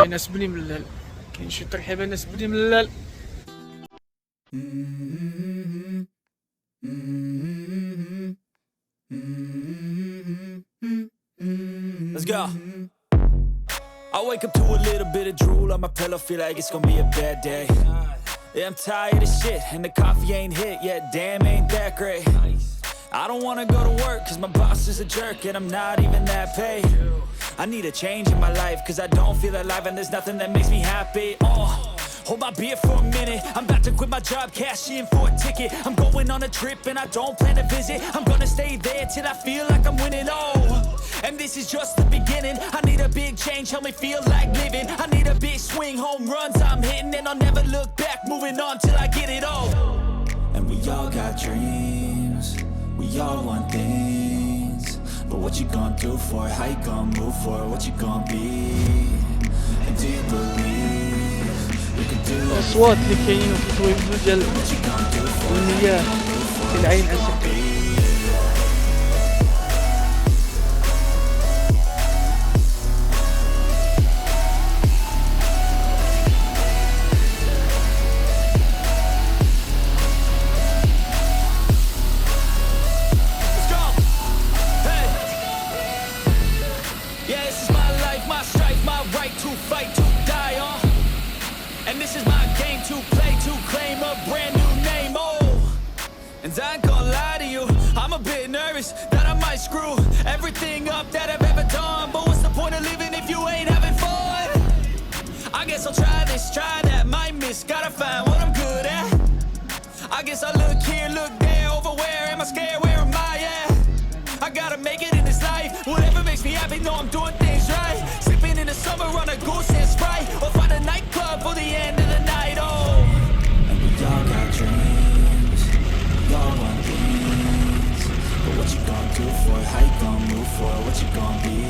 ناس بني ملال، كاين شي ترحيبه ناس بني ملال. Let's go. I wake up to a little bit of drool on my pillow, feel like it's gonna be a bad day. Yeah, I'm tired of shit, and the coffee ain't hit yet, damn ain't that great. I don't wanna go to work, cause my boss is a jerk, and I'm not even that paid. I need a change in my life, cause I don't feel alive, and there's nothing that makes me happy. Hold my beer for a minute, I'm about to quit my job, cash in for a ticket. I'm going on a trip and I don't plan to visit. I'm gonna stay there till I feel like I'm winning, and this is just the beginning. I need a big change, help me feel like living. I need a big swing, home runs I'm hitting, and I'll never look back, moving on till I get it all. And we all got dreams, we all want things, but what you gonna do for it? How you gonna move for it? What you gonna be? And do you believe الأصوات اللي كاينين في التويبل ديال المياه في العين عسل. And this is my game to play, to claim a brand new name, And I ain't gonna lie to you, I'm a bit nervous that I might screw everything up that I've ever done. But what's the point of living if you ain't having fun? I guess I'll try this, try that, might miss, gotta find what I'm good at. I guess I look here, look there, over where am I scared, where am I at? I gotta make it in this life, whatever makes me happy, know I'm doing things right. Sipping in the summer on a goose and Sprite, or find a nightclub for the end of the night, And we all got dreams, we all want things, but what you gonna do for it? How you gonna move for it? What you gonna be?